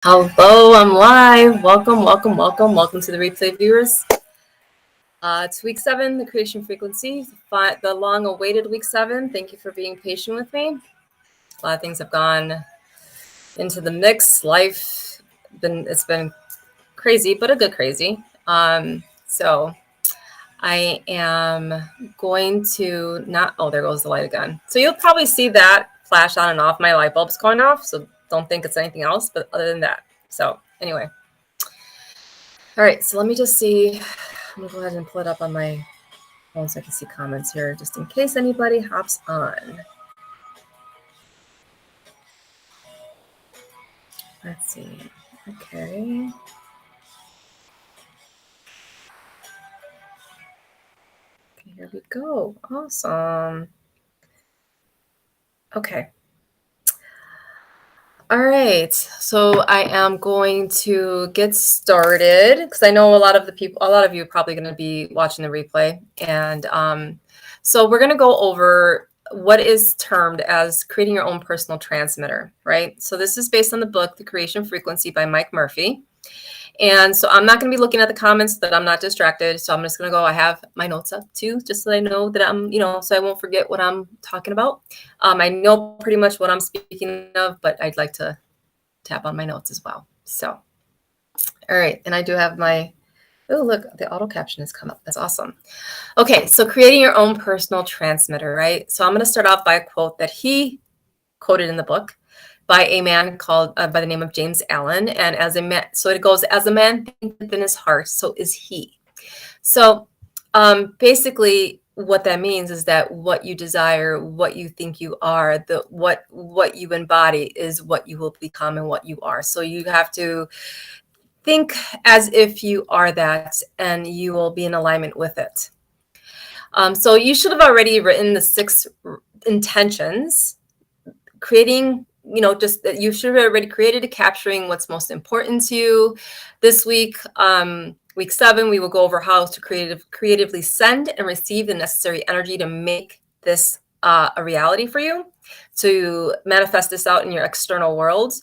Hello, I'm live. Welcome to the replay viewers. It's week 7, the creation frequency, the long-awaited week 7. Thank you for being patient with me. A lot of things have gone into the mix. It's been crazy, but a good crazy. So I am going to not. Oh, there goes the light again. So you'll probably see that flash on and off. My light bulb's going off, so don't think it's anything else. But other than that, so anyway. All right, so let me just see. I'm gonna go ahead and pull it up on my phone so I can see comments here, just in case anybody hops on. Let's see. Okay. Okay, here we go. Awesome. Okay. All right, so I am going to get started because I know a lot of you are probably going to be watching the replay. And so we're going to go over what is termed as creating your own personal transmitter, right? So this is based on the book, The Creation Frequency by Mike Murphy. And so I'm not going to be looking at the comments, that I'm not distracted. So I'm just going to go. I have my notes up too, just so I know that I'm, so I won't forget what I'm talking about. I know pretty much what I'm speaking of, but I'd like to tap on my notes as well. So, all right. And I do have my, oh, look, the auto caption has come up. That's awesome. Okay. So creating your own personal transmitter, right? So I'm going to start off by a quote that he quoted in the book by a man called by the name of James Allen. And as a man, so it goes, as a man thinketh in his heart, so is he. So basically what that means is that what you desire, what you think you are, what you embody is what you will become and what you are. So you have to think as if you are that, and you will be in alignment with it. So you should have already written the 6 intentions, creating, just that you should have already created, capturing what's most important to you. This week, week 7, we will go over how to creatively send and receive the necessary energy to make this a reality for you, to manifest this out in your external world.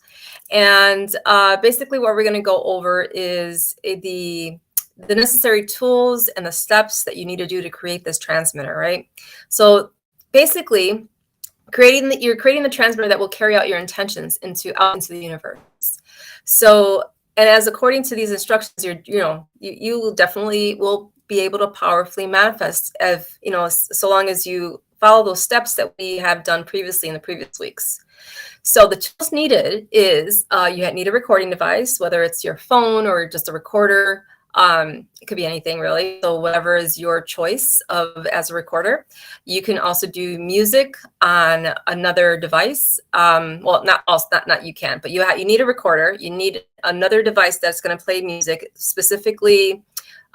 And basically what we're going to go over is the necessary tools and the steps that you need to do to create this transmitter, right? So basically, you're creating the transmitter that will carry out your intentions out into the universe. So, and as according to these instructions, you definitely will be able to powerfully manifest, so long as you follow those steps that we have done previously in the previous weeks. So the tools needed is you need a recording device, whether it's your phone or just a recorder. It could be anything really. So whatever is your choice as a recorder. You can also do music on another device. Well, not you can, but you need a recorder. You need another device that's going to play music, specifically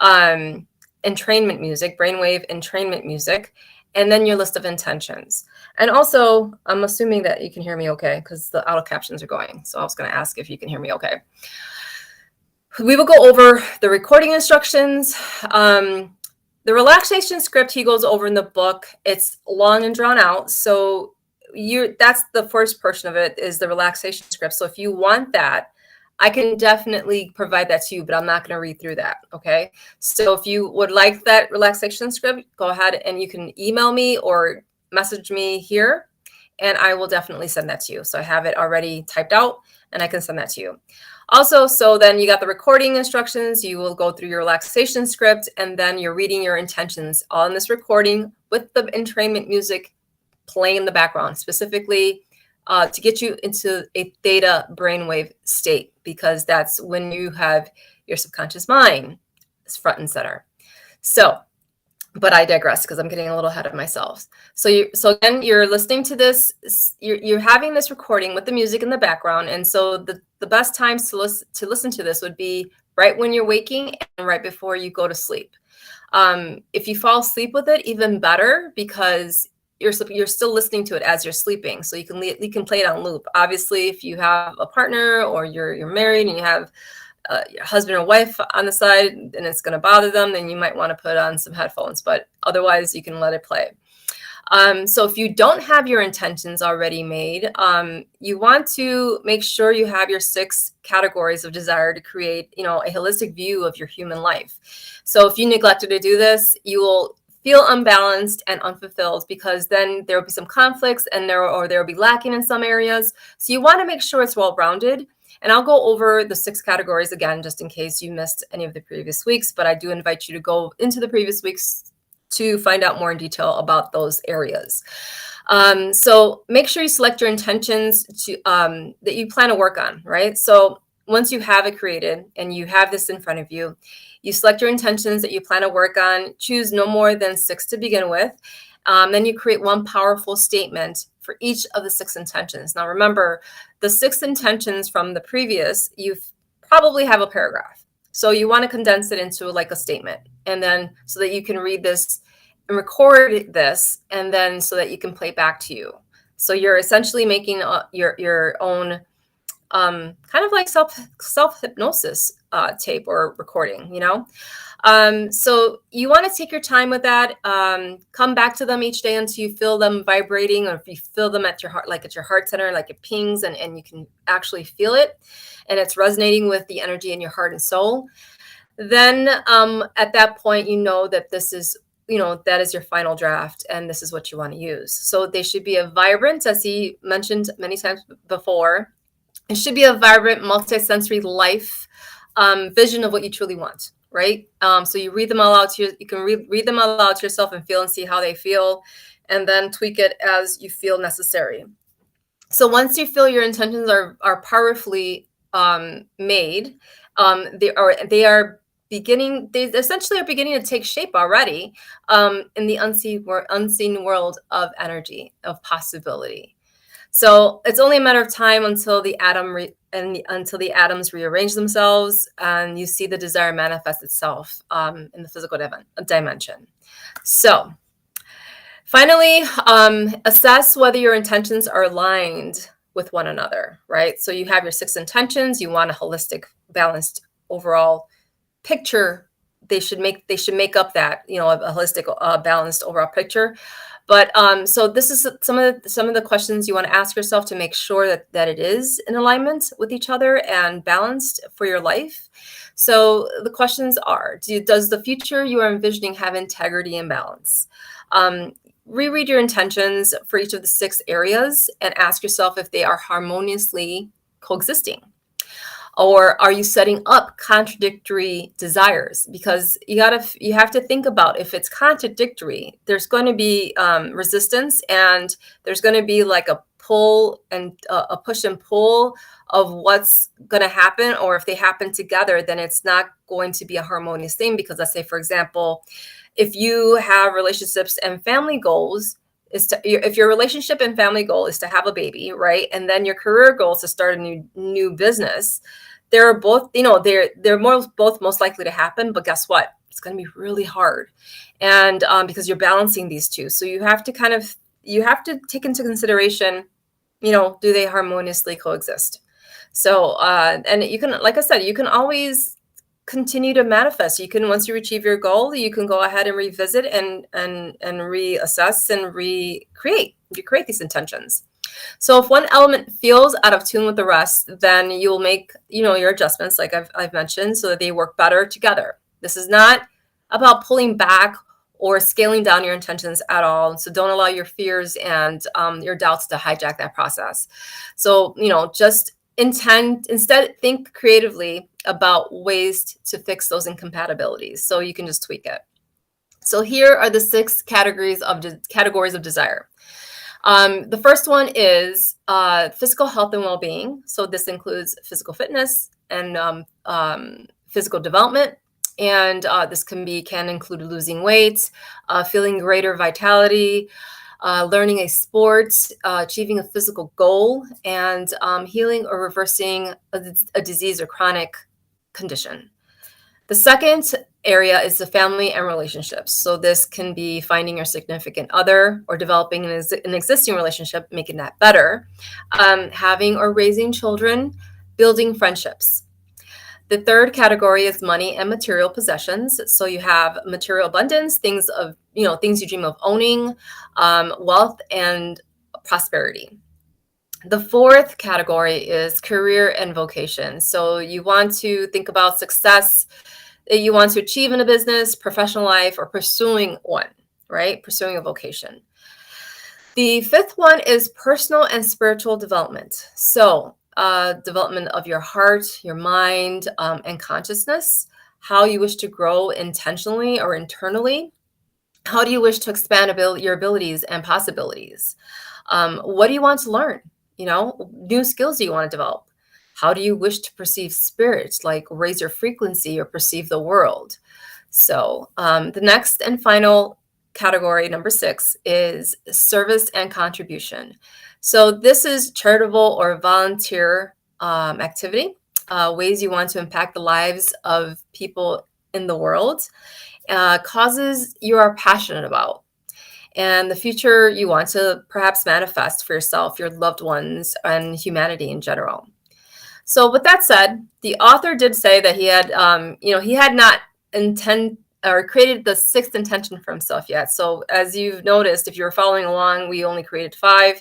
entrainment music, brainwave entrainment music, and then your list of intentions. And also, I'm assuming that you can hear me okay, because the auto captions are going. So I was going to ask if you can hear me okay. We will go over the recording instructions. The relaxation script he goes over in the book. It's long and drawn out. So that's the first portion of it, is the relaxation script. So if you want that, I can definitely provide that to you, but I'm not going to read through that. Okay. So if you would like that relaxation script, go ahead and you can email me or message me here, and I will definitely send that to you. So I have it already typed out, and I can send that to you. Also, so then you got the recording instructions. You will go through your relaxation script, and then you're reading your intentions all in this recording with the entrainment music playing in the background, specifically to get you into a theta brainwave state, because that's when you have your subconscious mind front and center. So, but I digress because I'm getting a little ahead of myself. So again, you're listening to this, you're having this recording with the music in the background. And so the best times to listen to this would be right when you're waking and right before you go to sleep. If you fall asleep with it, even better, because you're still listening to it as you're sleeping. So you can play it on loop. Obviously, if you have a partner or you're married and you have your husband or wife on the side and it's going to bother them, then you might want to put on some headphones, but otherwise you can let it play. So if you don't have your intentions already made, you want to make sure you have your 6 categories of desire to create, a holistic view of your human life. So if you neglected to do this, you will feel unbalanced and unfulfilled, because then there will be some conflicts and there will be lacking in some areas. So you want to make sure it's well-rounded. And I'll go over the 6 categories again, just in case you missed any of the previous weeks, but I do invite you to go into the previous weeks to find out more in detail about those areas. So make sure you select your intentions that you plan to work on, right? So once you have it created and you have this in front of you, you select your intentions that you plan to work on, choose no more than 6 to begin with. Then you create one powerful statement for each of the 6 intentions. Now, remember, the 6 intentions from the previous, you probably have a paragraph. So you want to condense it into like a statement, and then so that you can read this and record this, and then so that you can play back to you. So you're essentially making your own kind of like self hypnosis tape or recording, So you want to take your time with that. Come back to them each day until you feel them vibrating, or if you feel them at your heart, like at your heart center, like it pings and you can actually feel it and it's resonating with the energy in your heart and soul. Then at that point, that this is, that is your final draft and this is what you want to use. So they should be a vibrant, as he mentioned many times before, it should be a vibrant, multisensory life vision of what you truly want, right? So you read them all out to you can read them all out to yourself and feel and see how they feel, and then tweak it as you feel necessary. So once you feel your intentions are powerfully made, they essentially are beginning to take shape already in the unseen world of energy, of possibility. So it's only a matter of time until the atoms rearrange themselves and you see the desire manifest itself in the physical dimension. So finally, assess whether your intentions are aligned with one another, right? So you have your 6 intentions. You want a holistic, balanced overall picture. They should make up that, a holistic, balanced overall picture. But so this is some of the questions you want to ask yourself to make sure that it is in alignment with each other and balanced for your life. So the questions are: does the future you are envisioning have integrity and balance? Reread your intentions for each of the 6 areas and ask yourself if they are harmoniously coexisting. Or are you setting up contradictory desires? Because you have to think about, if it's contradictory, there's going to be resistance, and there's going to be like a pull and a push and pull of what's going to happen. Or if they happen together, then it's not going to be a harmonious thing. Because let's say, for example, if you have relationships and family goals, if your relationship and family goal is to have a baby, right, and then your career goal is to start a new business, they're both, they're both most likely to happen. But guess what? It's going to be really hard, and because you're balancing these two, so you have to take into consideration, do they harmoniously coexist? So and you can, like I said, you can always continue to manifest. You can, once you achieve your goal, you can go ahead and revisit and reassess and recreate these intentions. So if one element feels out of tune with the rest, then you'll make, your adjustments, like I've mentioned, so that they work better together. This is not about pulling back or scaling down your intentions at all. So don't allow your fears and your doubts to hijack that process. So, just instead think creatively about ways to fix those incompatibilities, so you can just tweak it. So here are the 6 categories of desire. The first one is physical health and well-being. So this includes physical fitness and physical development. And this can include losing weight, feeling greater vitality, learning a sport, achieving a physical goal, and healing or reversing a disease or chronic condition. The second area is the family and relationships. So this can be finding your significant other or developing an existing relationship, making that better, having or raising children, building friendships. The third category is money and material possessions. So you have material abundance, things you dream of owning, wealth and prosperity. The fourth category is career and vocation. So you want to think about success that you want to achieve in a business, professional life, or pursuing one, right? Pursuing a vocation. The fifth one is personal and spiritual development. So development of your heart, your mind, and consciousness, how you wish to grow intentionally or internally. How do you wish to expand your abilities and possibilities? What do you want to learn? New skills do you want to develop? How do you wish to perceive spirit, like raise your frequency or perceive the world? So the next and final category, number 6, is service and contribution. So this is charitable or volunteer activity, ways you want to impact the lives of people in the world, causes you are passionate about, and the future you want to perhaps manifest for yourself, your loved ones, and humanity in general. So with that said, the author did say that he had not intend or created the 6th intention for himself yet. So as you've noticed, if you were following along, we only created 5.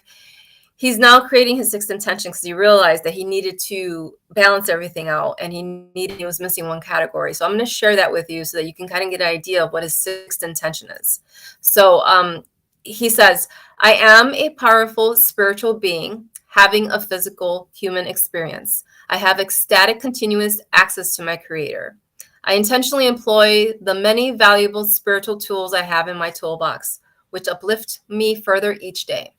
He's now creating his 6th intention because he realized that he needed to balance everything out, and he was missing one category. So I'm going to share that with you so that you can kind of get an idea of what his 6th intention is. So he says, I am a powerful spiritual being having a physical human experience. I have ecstatic continuous access to my creator. I intentionally employ the many valuable spiritual tools I have in my toolbox, which uplift me further each day.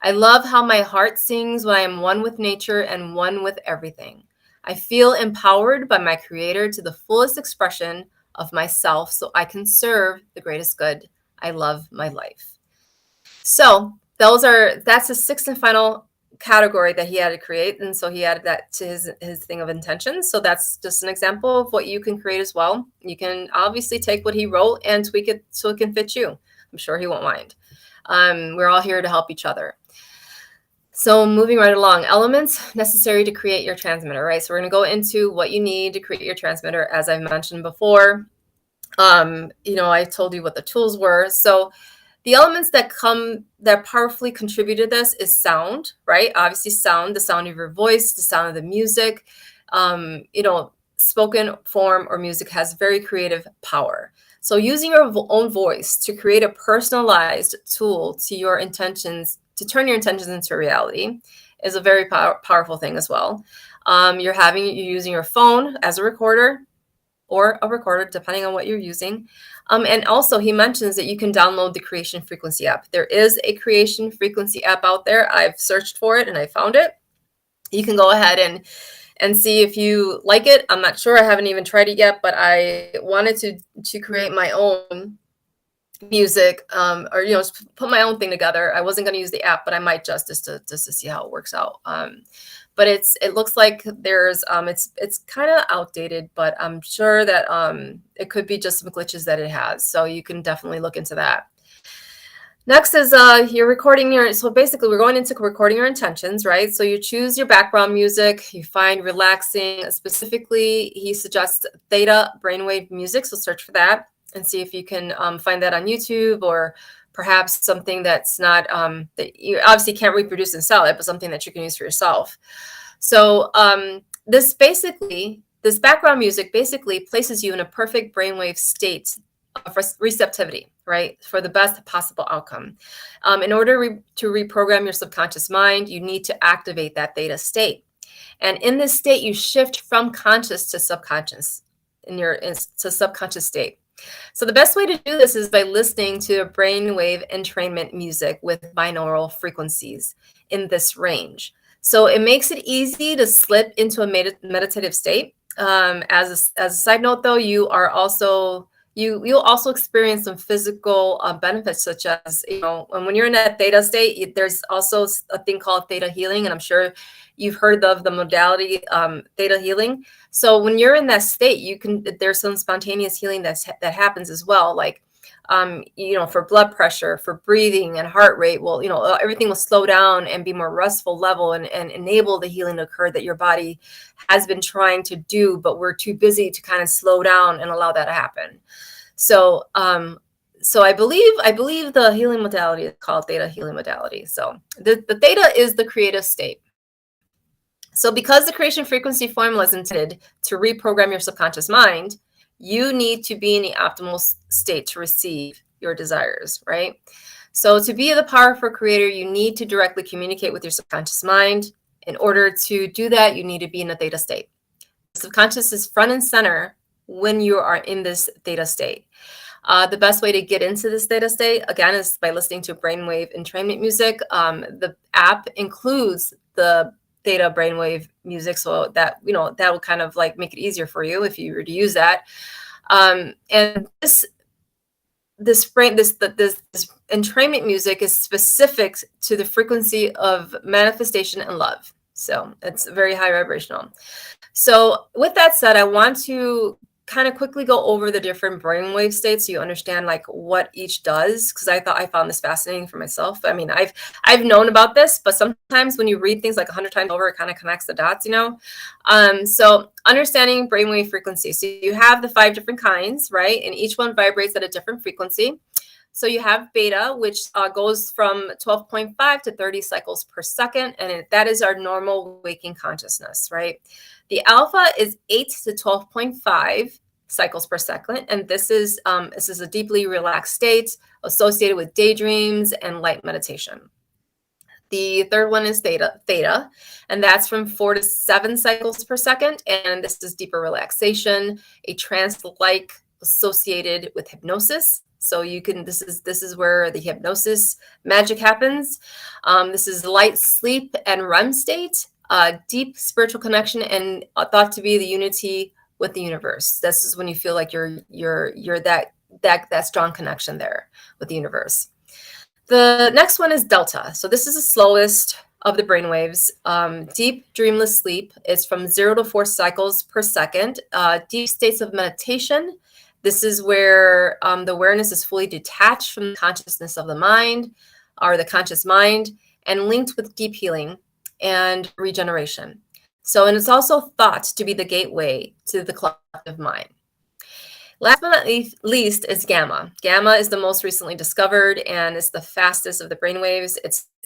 I love how my heart sings when I am one with nature and one with everything. I feel empowered by my creator to the fullest expression of myself so I can serve the greatest good. I love my life. So that's the 6th and final category that he had to create. And so he added that to his thing of intentions. So that's just an example of what you can create as well. You can obviously take what he wrote and tweak it so it can fit you. I'm sure he won't mind. We're all here to help each other. So moving right along, elements necessary to create your transmitter, right? So we're going to go into what you need to create your transmitter. As I've mentioned before, I told you what the tools were. So the elements that powerfully contribute to this is sound, right? Obviously sound, the sound of your voice, the sound of the music. Spoken form or music has very creative power. So using your own voice to create a personalized tool to your intentions, to turn your intentions into reality, is a very powerful thing as well. You're using your phone as a recorder or a recorder, depending on what you're using. And also he mentions that you can download the Creation Frequency app. There is a Creation Frequency app out there. I've searched for it and I found it. You can go ahead and see if you like it. I'm not sure. I haven't even tried it yet, but I wanted to create my own music, or put my own thing together. I wasn't going to use the app, but I might just to see how it works out. But it looks like there's it's kind of outdated, but I'm sure that it could be just some glitches that it has. So you can definitely look into that. Next is you're recording so basically we're going into recording your intentions, right? So you choose your background music, you find relaxing. Specifically, he suggests Theta Brainwave music, so search for that and see if you can find that on YouTube, or perhaps something that's not, that you obviously can't reproduce and sell it, but something that you can use for yourself. So this background music basically places you in a perfect brainwave state of receptivity, right, for the best possible outcome. In order to reprogram your subconscious mind, you need to activate that theta state. And in this state, you shift from conscious to subconscious, to subconscious state. So the best way to do this is by listening to a brainwave entrainment music with binaural frequencies in this range. So it makes it easy to slip into a meditative state. As a side note, though, you'll also experience some physical benefits, such as, when you're in that theta state, there's also a thing called theta healing, and I'm sure you've heard of the modality theta healing. So when you're in that state, there's some spontaneous healing that happens as well. Like for blood pressure, for breathing and heart rate. Well, everything will slow down and be more restful level and enable the healing to occur that your body has been trying to do, but we're too busy to kind of slow down and allow that to happen. So, I believe the healing modality is called Theta Healing modality. So the theta is the creative state. So because the creation frequency formula is intended to reprogram your subconscious mind, you need to be in the optimal state to receive your desires, right? So to be the powerful creator, you need to directly communicate with your subconscious mind. In order to do that, you need to be in a theta state. The subconscious is front and center when you are in this theta state. The best way to get into this theta state, again, is by listening to Brainwave entrainment music. The app includes the theta brainwave music, so that that will kind of like make it easier for you if you were to use that. And this entrainment music is specific to the frequency of manifestation and love. So it's very high vibrational. So with that said, I want to kind of quickly go over the different brainwave states so you understand like what each does, because I found this fascinating for myself. I mean, I've known about this, but sometimes when you read things like 100 times over, it kind of connects the dots, So understanding brainwave frequency. So you have the 5 different kinds, right? And each one vibrates at a different frequency. So you have beta, which goes from 12.5 to 30 cycles per second. And that is our normal waking consciousness, right? The alpha is 8 to 12.5 cycles per second. And this is a deeply relaxed state associated with daydreams and light meditation. The third one is theta, and that's from 4 to 7 cycles per second. And this is deeper relaxation, a trance-like associated with hypnosis. So this is where the hypnosis magic happens. This is light sleep and REM state, deep spiritual connection, and thought to be the unity with the universe. This is when you feel like you're that strong connection there with the universe. The next one is delta. So this is the slowest of the brainwaves. Deep dreamless sleep is from 0 to 4 cycles per second. Deep states of meditation. This is where the awareness is fully detached from the consciousness of the mind or the conscious mind and linked with deep healing and regeneration. So, and it's also thought to be the gateway to the collective mind. Last but not least is gamma. Gamma is the most recently discovered and is the fastest of the brainwaves.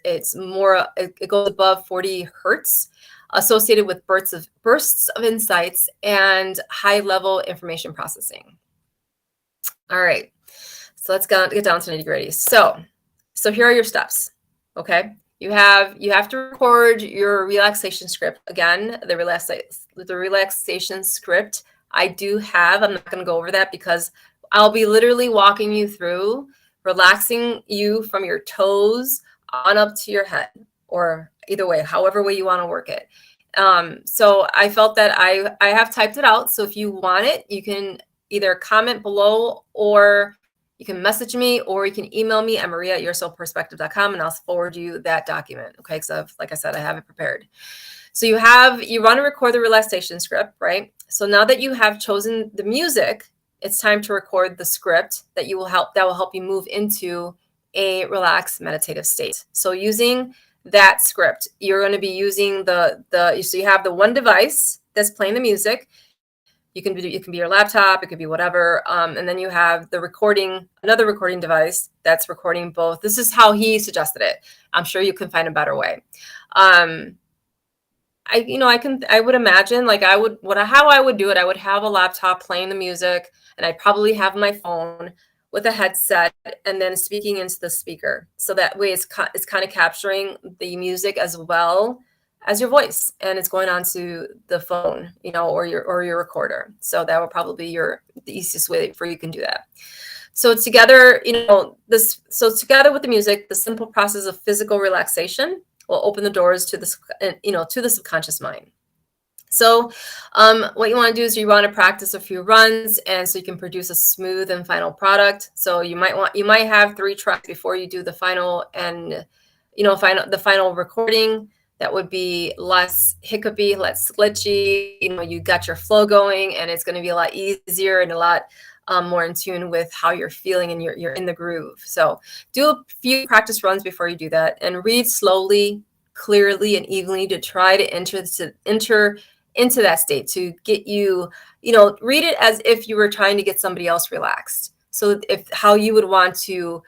It goes above 40 hertz, associated with bursts of insights and high-level information processing. All right, so let's get down to nitty-gritty. So here are your steps. Okay, you have to record your relaxation script. Again, the relaxation script I'm not going to go over that because I'll be literally walking you through relaxing you from your toes on up to your head, or either way, however way you want to work it. So I felt that I have typed it out. So if you want it, you can either comment below, or you can message me, or you can email me at maria@yoursoulperspective.com, and I'll forward you that document. Okay, because like I said, I have it prepared. So you want to record the relaxation script, right? So now that you have chosen the music, it's time to record the script that will help you move into a relaxed meditative state. So using that script, you're going to be using so you have the one device that's playing the music. It can be your laptop, it could be whatever. And then you have another recording device that's recording both. This is how he suggested it. I'm sure you can find a better way. I would imagine how I would do it. I would have a laptop playing the music, and I'd probably have my phone with a headset and then speaking into the speaker. So that way it's kind of capturing the music as well as your voice, and it's going on to the phone, or your recorder. So that will probably be the easiest way for you can do that. So together, together with the music, the simple process of physical relaxation will open the doors to the subconscious mind. So what you want to do is you want to practice a few runs, and so you can produce a smooth and final product. So you might have 3 tries before you do the final and the final recording. That would be less hiccupy, less glitchy. You got your flow going, and it's going to be a lot easier and a lot more in tune with how you're feeling and you're in the groove. So do a few practice runs before you do that, and read slowly, clearly, and evenly to try to enter into that state, to get you, read it as if you were trying to get somebody else relaxed. So if how you would want to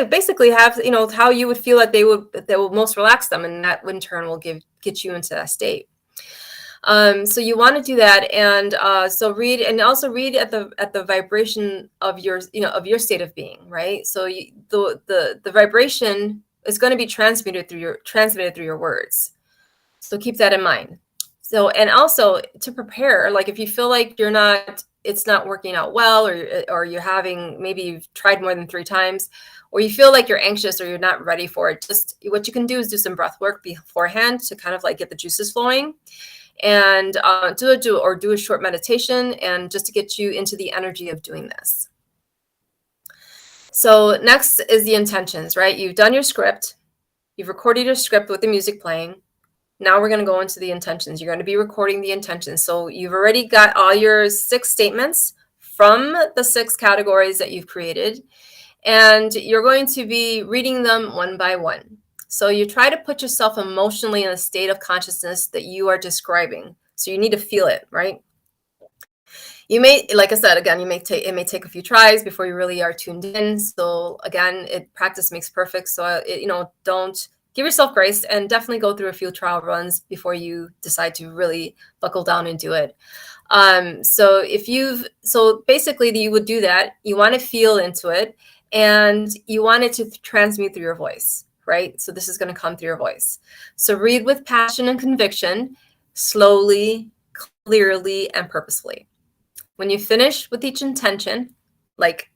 basically have, how you would feel that they will most relax them, and that in turn will get you into that state. So you want to do that, and so read, and also read at the vibration of your state of being, right? So the vibration is going to be transmitted through your words. So keep that in mind. So, and also to prepare, like if you feel like it's not working out well, or you're having, maybe you've tried more than 3 times, or you feel like you're anxious or you're not ready for it, just what you can do is do some breath work beforehand to kind of like get the juices flowing, and do a short meditation, and just to get you into the energy of doing this. So next is the intentions, right? You've done your script, you've recorded your script with the music playing. Now we're going to go into the intentions. You're going to be recording the intentions. So you've already got all your 6 statements from the 6 categories that you've created, and you're going to be reading them one by one. So you try to put yourself emotionally in a state of consciousness that you are describing. So you need to feel it, right? You may, like I said, again, it may take a few tries before you really are tuned in. So again, practice makes perfect. So don't give yourself grace, and definitely go through a few trial runs before you decide to really buckle down and do it. So basically you would do that. You want to feel into it, and you want it to transmute through your voice, right? So this is going to come through your voice. So read with passion and conviction, slowly, clearly, and purposefully. When you finish with each intention, like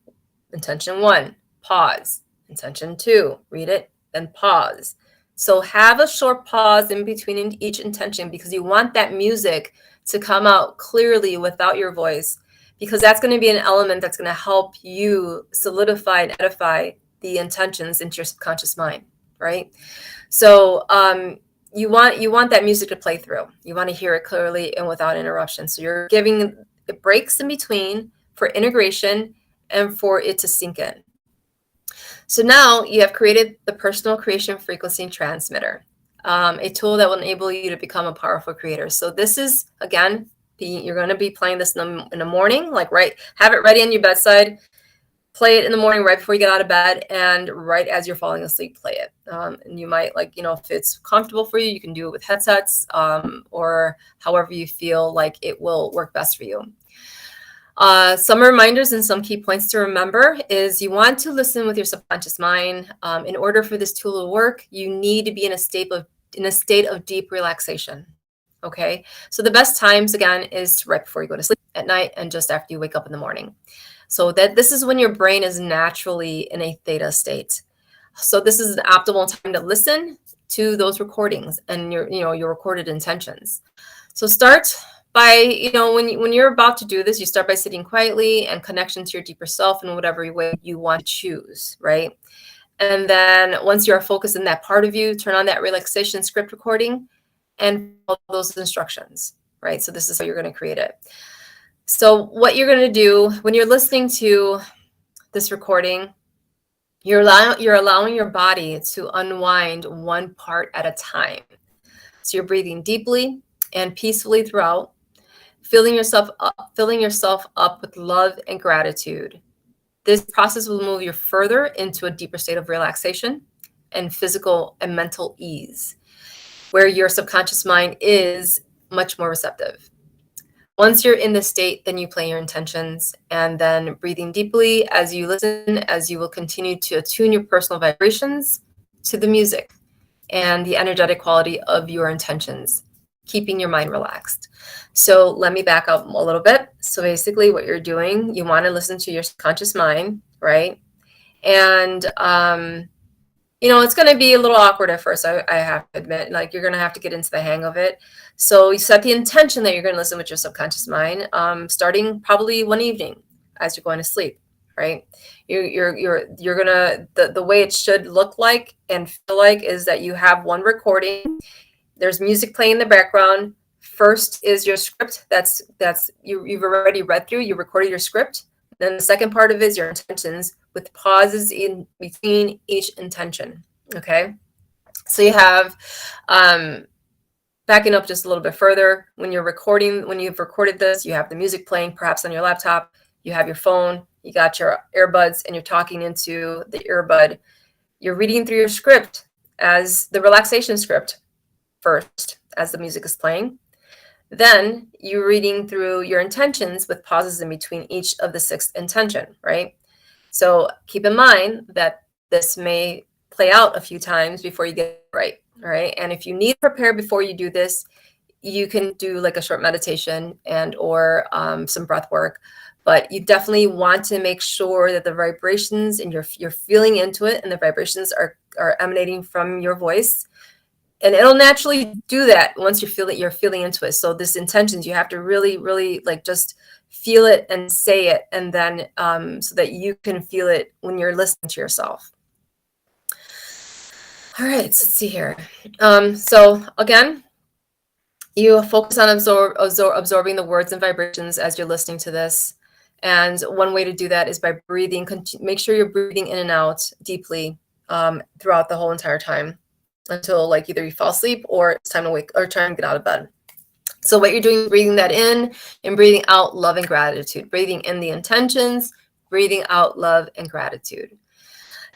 intention 1, pause. Intention 2, read it, then pause. So have a short pause in between each intention, because you want that music to come out clearly without your voice, because that's going to be an element that's going to help you solidify and edify the intentions into your subconscious mind, right? So you want that music to play through. You want to hear it clearly and without interruption. So you're giving it breaks in between for integration and for it to sink in. So now you have created the personal creation frequency transmitter, a tool that will enable you to become a powerful creator. So this is, again, you're going to be playing this in the morning, have it ready on your bedside, play it in the morning right before you get out of bed, and right as you're falling asleep, play it. And you might, if it's comfortable for you, you can do it with headsets, or however you feel like it will work best for you. Some reminders and some key points to remember is you want to listen with your subconscious mind. In order for this tool to work, you need to be in a state of deep relaxation. Okay, so the best times, again, is right before you go to sleep at night and just after you wake up in the morning. So that this is when your brain is naturally in a theta state. So this is an optimal time to listen to those recordings and your recorded intentions. So start by, when you're about to do this, you start by sitting quietly and connection to your deeper self in whatever way you want to choose, right? And then once you are focused in that part of you, turn on that relaxation script recording and follow those instructions, right? So this is how you're going to create it. So what you're going to do when you're listening to this recording, you're allowing your body to unwind one part at a time. So you're breathing deeply and peacefully throughout, filling yourself up with love and gratitude. This process will move you further into a deeper state of relaxation and physical and mental ease, where your subconscious mind is much more receptive. Once you're in this state, then you play your intentions, and then breathing deeply as you listen, as you will continue to attune your personal vibrations to the music and the energetic quality of your intentions, keeping your mind relaxed. So let me back up a little bit. So basically what you're doing, you want to listen to your subconscious mind, right? And it's going to be a little awkward at first, I have to admit. You're going to have to get into the hang of it. So you set the intention that you're going to listen with your subconscious mind, starting probably one evening as you're going to sleep, right? You're going to, the way it should look like and feel like is that you have one recording. There's music playing in the background. First is your script. That's you've already read through. You recorded your script. Then the second part of it is your intentions with pauses in between each intention. Okay. So you have, backing up just a little bit further, when you've recorded this, you have the music playing perhaps on your laptop, you have your phone, you got your earbuds, and you're talking into the earbud. You're reading through your script as the relaxation script first, as the music is playing. Then you're reading through your intentions with pauses in between each of the sixth intention, right? So keep in mind that this may play out a few times before you get it right. All right. And if you need to prepare before you do this, you can do like a short meditation and or some breath work. But you definitely want to make sure that the vibrations and you're feeling into it, and the vibrations are emanating from your voice. And it'll naturally do that once you're feeling into it. So this intentions, you have to really, really like just feel it and say it, and then so that you can feel it when you're listening to yourself. All right, so let's see here. So again, you focus on absorbing the words and vibrations as you're listening to this. And one way to do that is by breathing. Make sure you're breathing in and out deeply throughout the whole entire time, until like either you fall asleep or it's time to wake or try and get out of bed. So what you're doing is breathing that in and breathing out love and gratitude, breathing in the intentions, breathing out love and gratitude.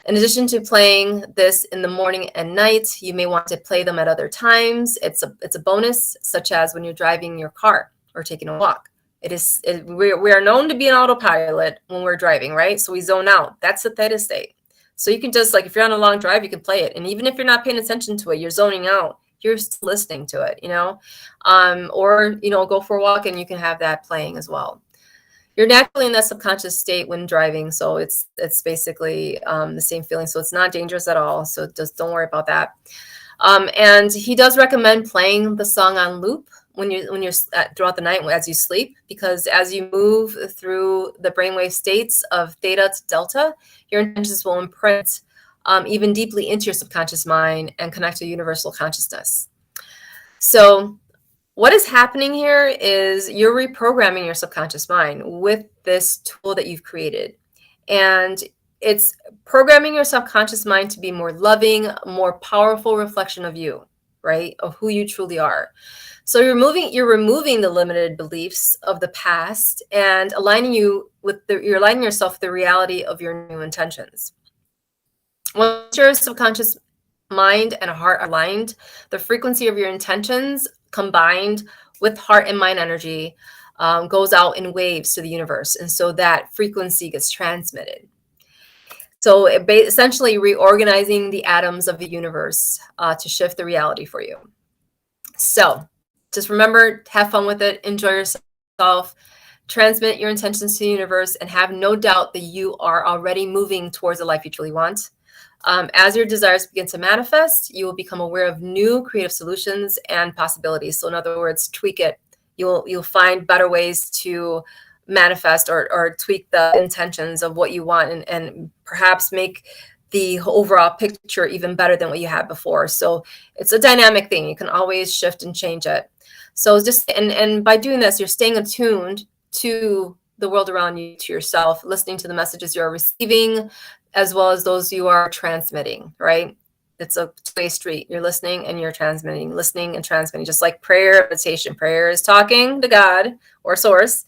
In addition to playing this in the morning and night, you may want to play them at other times. It's a bonus, such as when you're driving your car or taking a walk. We are known to be an autopilot when we're driving, right? So we zone out. That's the theta state. So you can just, like, if you're on a long drive, you can play it. And even if you're not paying attention to it, you're zoning out, you're still listening to it, or, go for a walk and you can have that playing as well. You're naturally in that subconscious state when driving. So it's basically the same feeling. So it's not dangerous at all. So just don't worry about that. And he does recommend playing the song on loop when you're throughout the night as you sleep, because as you move through the brainwave states of theta to delta, your intentions will imprint even deeply into your subconscious mind and connect to universal consciousness. So what is happening here is you're reprogramming your subconscious mind with this tool that you've created. And it's programming your subconscious mind to be more loving, more powerful reflection of you, right? Of who you truly are. So you're removing the limited beliefs of the past and aligning yourself with the reality of your new intentions. Once your subconscious mind and heart are aligned, the frequency of your intentions combined with heart and mind energy goes out in waves to the universe. And so that frequency gets transmitted. So essentially reorganizing the atoms of the universe to shift the reality for you. So just remember, have fun with it, enjoy yourself, transmit your intentions to the universe, and have no doubt that you are already moving towards the life you truly want. As your desires begin to manifest, you will become aware of new creative solutions and possibilities. So in other words, tweak it. You'll find better ways to manifest or tweak the intentions of what you want, and perhaps make the overall picture even better than what you had before. So it's a dynamic thing. You can always shift and change it. So just, and by doing this, you're staying attuned to the world around you, to yourself, listening to the messages you're receiving, as well as those you are transmitting, right? It's a two-way street. You're listening and you're transmitting, listening and transmitting, just like prayer, meditation. Prayer is talking to God or source.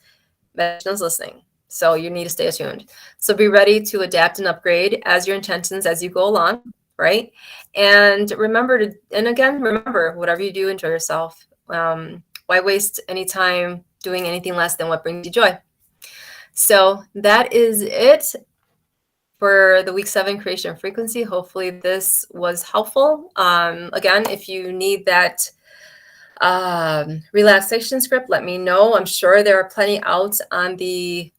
Meditation is listening. So you need to stay attuned. So be ready to adapt and upgrade as your intentions as you go along, right? And remember, whatever you do, enjoy yourself. Why waste any time doing anything less than what brings you joy? So that is it for the week 7 creation frequency. Hopefully this was helpful. Again, if you need that relaxation script, let me know. I'm sure there are plenty out in the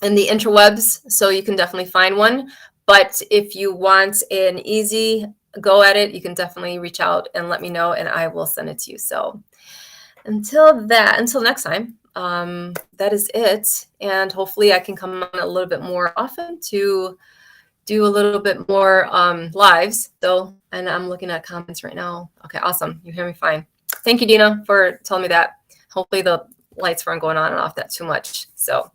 interwebs, so you can definitely find one. But if you want an easy go at it, you can definitely reach out and let me know, and I will send it to you. So until next time, that is it. And hopefully I can come on a little bit more often to do a little bit more lives. And I'm looking at comments right now. Okay, awesome. You hear me fine. Thank you, Dina, for telling me that. Hopefully the lights weren't going on and off that too much. So, all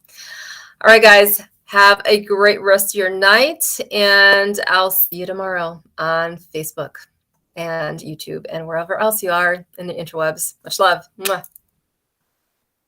right, guys, have a great rest of your night, and I'll see you tomorrow on Facebook and YouTube and wherever else you are in the interwebs. Much love. Mwah.